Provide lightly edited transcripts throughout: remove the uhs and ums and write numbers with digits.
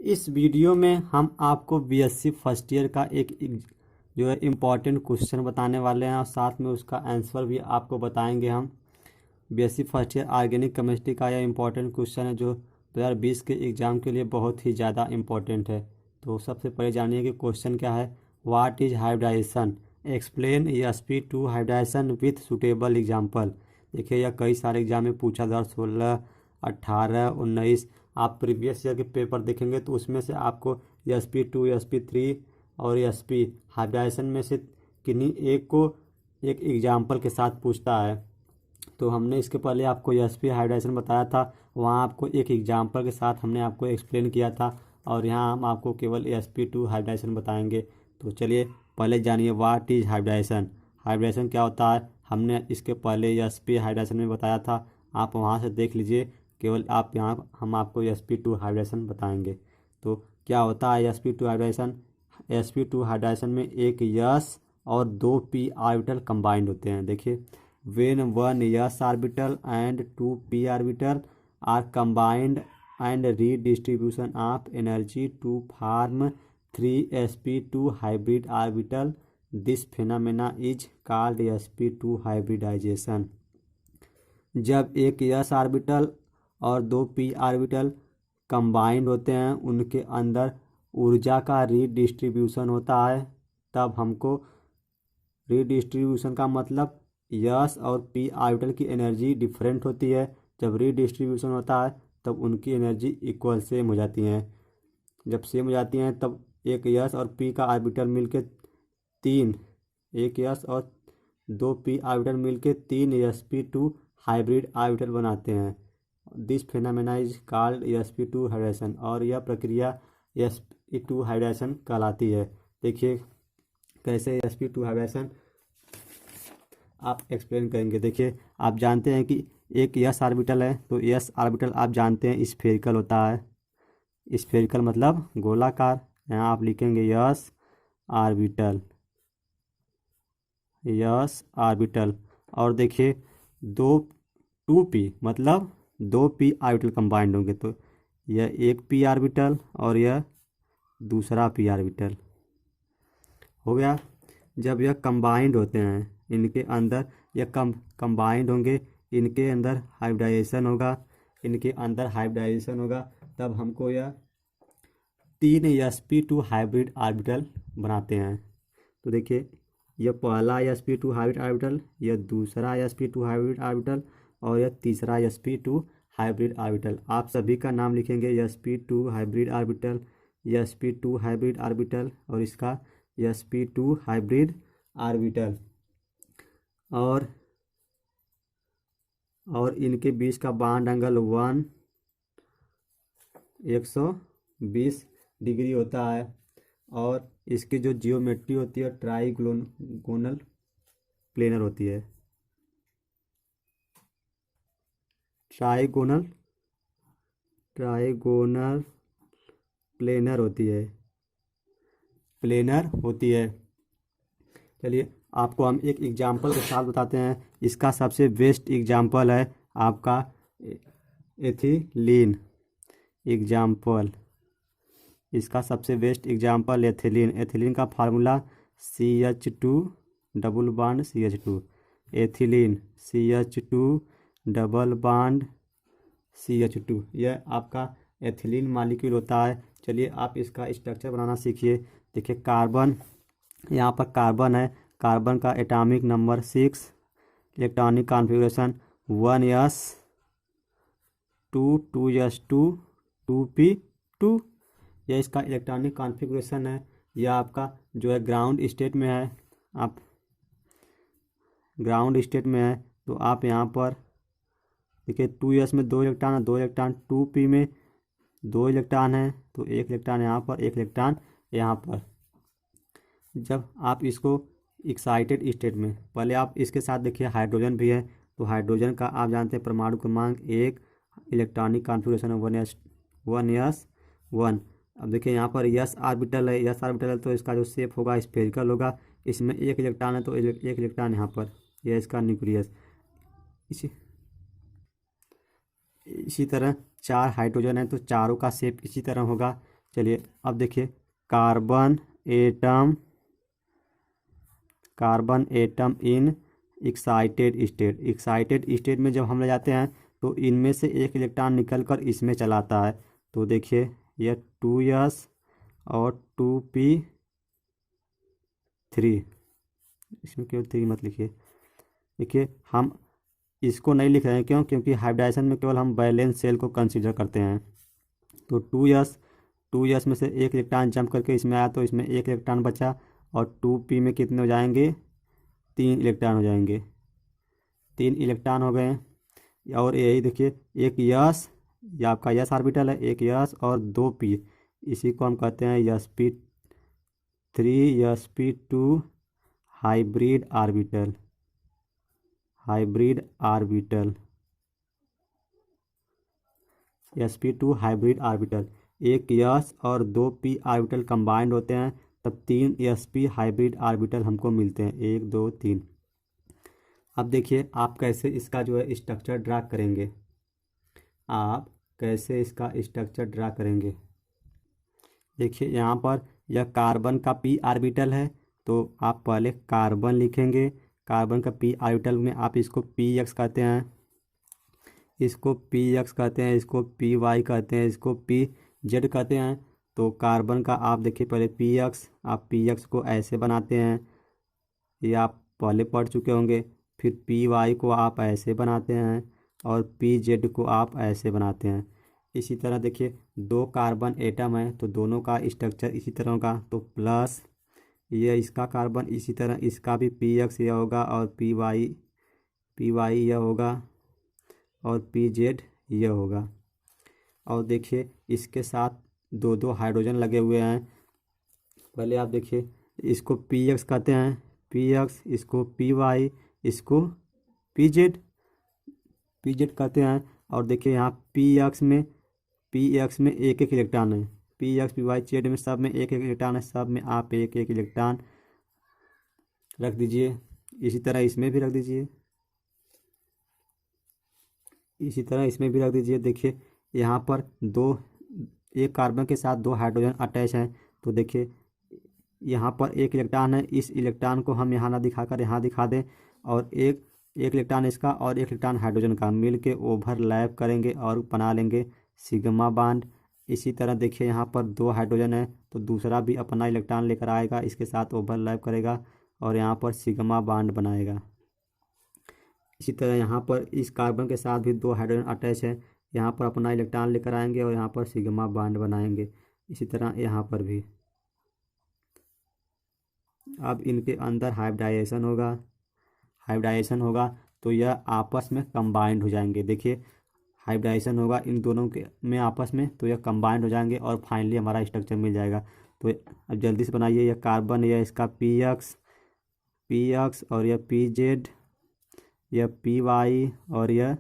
इस वीडियो में हम आपको बीएससी फर्स्ट ईयर का एक जो है इम्पॉर्टेंट क्वेश्चन बताने वाले हैं और साथ में उसका आंसर भी आपको बताएंगे हम। BSc first year organic chemistry का यह इम्पॉर्टेंट क्वेश्चन है जो 2020 के एग्ज़ाम के लिए बहुत ही ज़्यादा इम्पॉर्टेंट है। तो सबसे पहले जानिए कि क्वेश्चन क्या है। What is hybridization, explain sp2 hybridization with suitable example. देखिए यह कई सारे एग्जाम में पूछा 2016, 18, 19। आप प्रीवियस ईयर के पेपर देखेंगे तो उसमें से आपको sp2, sp3 और sp हाइब्रिडाइजेशन में से किन्हीं एक को एक एग्जाम्पल के साथ पूछता है। तो हमने इसके पहले आपको sp हाइब्रिडाइजेशन बताया था, वहाँ आपको एक एग्जाम्पल के साथ हमने आपको एक्सप्लेन किया था और यहाँ हम आपको केवल sp2 हाइब्रिडाइजेशन बताएंगे। तो चलिए पहले जानिए व्हाट इज हाइब्रिडाइजेशन। हाइब्रिडाइजेशन क्या होता है, हमने इसके पहले sp हाइब्रिडाइजेशन में बताया था, आप वहाँ से देख लीजिए। केवल आप यहाँ हम आपको sp2 हाइब्रिडेशन बताएंगे। तो क्या होता है sp2 हाइब्रिडेशन। sp2 हाइब्रिडेशन में एक यस और दो p ऑर्बिटल कंबाइंड होते हैं। देखिए when one s orbital and two p orbital are combined and redistribution of energy to form 3sp2 hybrid orbital, this phenomena is called sp2 hybridization। जब एक s orbital और दो p orbital combined होते हैं, उनके अंदर ऊर्जा का रीडिस्ट्रीब्यूशन होता है, तब हमको रीडिस्ट्रीब्यूशन का मतलब यस और पी ऑर्बिटल की एनर्जी डिफरेंट होती है। जब रीडिस्ट्रीब्यूशन होता है तब उनकी एनर्जी इक्वल सेम हो जाती हैं। जब सेम हो जाती हैं तब एक यस और पी का ऑर्बिटल मिलके तीन, एक यस और दो पी ऑर्बिटल मिलके तीन sp2 हाइब्रिड ऑर्बिटल बनाते हैं। This phenomena is called sp2 hybridization और यह प्रक्रिया sp2 हाइब्रिडेशन कहलाती है। देखिए कैसे sp2 हाइब्रिडेशन आप एक्सप्लेन करेंगे। देखिए आप जानते हैं कि एक यस ऑर्बिटल है, तो यस ऑर्बिटल आप जानते हैं स्फेरिकल होता है। स्फेरिकल मतलब गोलाकार। यहाँ आप लिखेंगे यस ऑर्बिटल, यस ऑर्बिटल। और देखिए दो टू पी मतलब दो पी ऑर्बिटल कंबाइंड होंगे, तो यह एक पी ऑर्बिटल और यह दूसरा पी ऑर्बिटल हो गया। जब यह कंबाइंड होते हैं इनके अंदर, यह कंबाइंड होंगे, इनके अंदर हाइब्रिडाइजेशन होगा, इनके अंदर हाइब्रिडाइजेशन होगा, तब हमको यह तीन sp2 हाइब्रिड ऑर्बिटल बनाते हैं। तो देखिए यह पहला sp2 हाइब्रिड ऑर्बिटल, यह दूसरा sp2 हाइब्रिड ऑर्बिटल और यह तीसरा sp2 हाइब्रिड ऑर्बिटल। आप सभी का नाम लिखेंगे sp2 hybrid orbital, sp2 hybrid orbital और इसका sp2 हाइब्रिड ऑर्बिटल। और इनके बीच का बॉन्ड एंगल 120 डिग्री होता है और इसकी जो जियोमेट्री होती है ट्राइगोनल प्लेनर होती है। ट्राइगोनल प्लेनर होती है। चलिए आपको हम एक एग्जाम्पल के साथ बताते हैं। इसका सबसे बेस्ट एग्जाम्पल है आपका एथिलीन एग्जाम्पल। इसका सबसे बेस्ट एग्जाम्पल एथिलीन। एथिलीन का formula CH2 double bond CH2। Ethylene CH2 double bond CH2, यह आपका एथिलीन मॉलिक्यूल होता है। चलिए आप इसका स्ट्रक्चर बनाना सीखिए। देखिए कार्बन, यहाँ पर कार्बन है, कार्बन का atomic number 6, electronic configuration 1s2 2s2 2p2। यह इसका इलेक्ट्रॉनिक कॉन्फ़िगरेशन है। यह आपका जो है ग्राउंड स्टेट में है। आप ग्राउंड स्टेट में है तो आप यहाँ पर देखिए 2s में 2 इलेक्ट्रॉन है, 2 इलेक्ट्रॉन 2p में 2 इलेक्ट्रॉन है, तो 1 इलेक्ट्रॉन यहाँ पर, 1 इलेक्ट्रॉन यहाँ पर। जब आप इसको एक्साइटेड स्टेट में, पहले आप इसके साथ देखिए हाइड्रोजन भी है, तो हाइड्रोजन का आप जानते हैं परमाणु क्रमांक 1, इलेक्ट्रॉनिक कॉन्फ़िगरेशन 1s1। अब देखिए यहाँ पर यस ऑर्बिटल है, यस ऑर्बिटल है तो इसका जो शेप होगा स्फेरिकल होगा। इसमें 1 इलेक्ट्रॉन है तो 1 इलेक्ट्रॉन यहाँ पर, यह इसका न्यूक्लियस। इसी तरह 4 हाइड्रोजन है तो चारों का शेप इसी तरह होगा। चलिए अब देखिए carbon atom, carbon atom in excited state. Excited state में जब हम ले जाते हैं तो इनमें से एक इलेक्ट्रॉन निकलकर इसमें चलाता है। तो देखिए यह 2s और 2p3, इसमें केवल 3 मत लिखिए। देखिए हम इसको नहीं लिख रहे हैं, क्यों? क्योंकि हाइब्रिडाइजेशन में केवल हम बैलेंस शेल को कंसीडर करते हैं। तो 2s में से एक इलेक्ट्रॉन जंप करके इसमें आया तो इसमें एक इलेक्ट्रॉन बचा, और 2p में कितने हो जाएंगे? 3 इलेक्ट्रॉन हो जाएंगे, 3 इलेक्ट्रॉन हो गए। और यही देखिए एक यस, ये आपका यस ऑर्बिटल है, एक यस और 2p, इसी को हम कहते हैं sp3 sp2 hybrid orbital, hybrid orbital, sp2 hybrid orbital. एक यस और 2p ऑर्बिटल कंबाइंड होते हैं तब 3 sp हाइब्रिड ऑर्बिटल हमको मिलते हैं, 1 2 3। अब देखिए आप कैसे इसका जो है स्ट्रक्चर ड्रा करेंगे, आप कैसे इसका स्ट्रक्चर ड्रा करेंगे। देखिए यहाँ पर यह कार्बन का p ऑर्बिटल है, तो आप पहले कार्बन लिखेंगे। कार्बन का p ऑर्बिटल में आप इसको px कहते हैं, इसको px कहते हैं, इसको py कहते हैं, इसको pz कहते हैं। तो कार्बन का आप देखिए पहले px, आप px को ऐसे बनाते हैं, ये आप पहले पढ़ चुके होंगे। फिर py को आप ऐसे बनाते हैं और pz को आप ऐसे बनाते हैं। इसी तरह देखिए 2 कार्बन एटम है तो दोनों का स्ट्रक्चर इसी तरह का, तो प्लस ये इसका कार्बन, इसी तरह इसका भी px यह होगा और py यह होगा और pz यह होगा। और देखिए इसके साथ 2 हाइड्रोजन लगे हुए हैं। पहले आप देखिए इसको px कहते हैं, px, इसको py, इसको pz कहते हैं। और देखिए यहाँ px में एक एक इलेक्ट्रॉन है, px py z में सब में एक एक इलेक्ट्रॉन है, सब में आप एक एक इलेक्ट्रॉन रख दीजिए। इसी तरह इसमें भी रख दीजिए, इसी तरह इसमें भी रख दीजिए। देखिए यहाँ पर एक कार्बन के साथ 2 हाइड्रोजन अटैच हैं, तो देखिए यहाँ पर एक इलेक्ट्रॉन है, इस इलेक्ट्रॉन को हम यहाँ ना दिखाकर यहाँ दिखा दें, और एक इलेक्ट्रॉन इसका और एक इलेक्ट्रॉन हाइड्रोजन का मिल के ओवरलैप करेंगे और बना लेंगे सिग्मा बांड। इसी तरह देखिए यहाँ पर 2 हाइड्रोजन है तो दूसरा भी अपना इलेक्ट्रॉन लेकर आएगा, इसके साथ ओवरलैप करेगा और यहाँ पर सिग्मा बांड बनाएगा। इसी तरह यहाँ पर इस कार्बन के साथ भी 2 हाइड्रोजन अटैच है, यहाँ पर अपना इलेक्ट्रॉन लेकर आएंगे और यहाँ पर सिग्मा बांड बनाएंगे। इसी तरह यहाँ पर भी। अब इनके अंदर हाइब्रिडाइजेशन होगा तो यह आपस में कंबाइंड हो जाएंगे। देखिए हाइब्रिडाइजेशन होगा इन दोनों के में आपस में, तो यह कंबाइंड हो जाएंगे और फाइनली हमारा स्ट्रक्चर मिल जाएगा। तो अब जल्दी से बनाइए, यह कार्बन, यह इसका px और यह pz, यह py और यह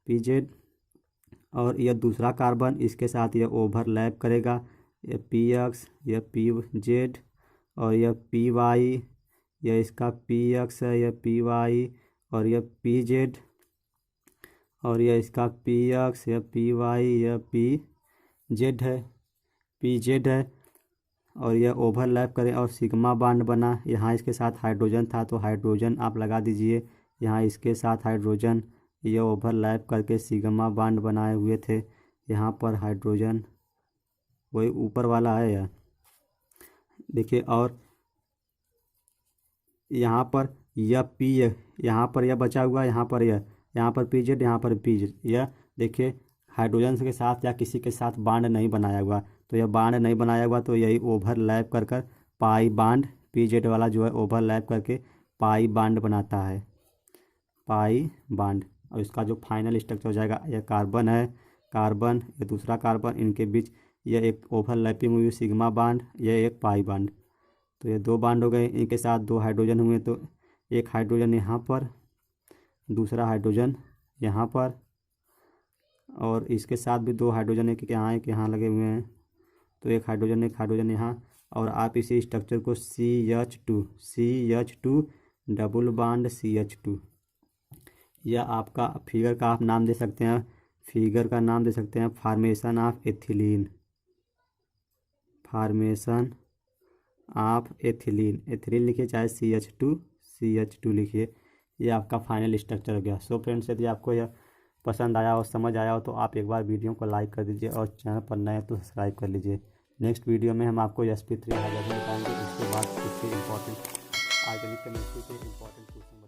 pz, और यह दूसरा कार्बन इसके साथ यह ओवरलैप करेगा, यह px, यह pz और यह py, यह इसका px है, यह py और यह pz और यह इसका px, यह py, यह pz है और यह ओवरलैप करें और सिग्मा बांड बना। यहाँ इसके साथ हाइड्रोजन था तो हाइड्रोजन आप लगा दीजिए, यहाँ इसके साथ हाइड्रोजन, यह ओवरलैप करके सिग्मा बांड बनाए हुए थे। यहाँ पर हाइड्रोजन वही ऊपर वाला है यह देखिए, और यहाँ पर यह यहाँ पर यह बचा हुआ, यहाँ पर pz, यहाँ पर pz, यह देखिए हाइड्रोजन के साथ या किसी के साथ बांड नहीं बनाया हुआ, तो यह बांड नहीं बनाया हुआ तो यही ओवरलैप कर कर पाई बांड, pz वाला जो है ओवरलैप करके पाई बांड बनाता है, पाई बांड। और इसका जो फाइनल स्ट्रक्चर हो जाएगा, यह कार्बन है, कार्बन, यह दूसरा कार्बन, इनके बीच यह एक ओवरलैपिंग हुई सिग्मा बांड, यह एक पाई बांड। तो ये 2 बांड हो गए, इनके साथ 2 हाइड्रोजन हुए, तो एक हाइड्रोजन यहाँ पर, दूसरा हाइड्रोजन यहाँ पर, और इसके साथ भी 2 हाइड्रोजन एक यहाँ लगे हुए हैं, तो एक हाइड्रोजन यहाँ। और आप इसी स्ट्रक्चर को CH2 डबल बांड CH2, यह आपका फिगर का आप नाम दे सकते हैं, formation of ethylene. Formation of ethylene, ethylene लिखिए चाहे CH2 लिखिए। ये आपका फाइनल स्ट्रक्चर हो गया। सो फ्रेंड्स, यदि आपको यह पसंद आया हो, समझ आया हो, तो आप एक बार वीडियो को लाइक कर दीजिए और चैनल पर नए हैं तो सब्सक्राइब कर लीजिए। नेक्स्ट वीडियो में हम आपको sp3 हाइड्रोजन बताएंगे। इसके बाद कुछ इंपॉर्टेंट ऑर्गेनिक केमिस्ट्री के इंपॉर्टेंट क्वेश्चन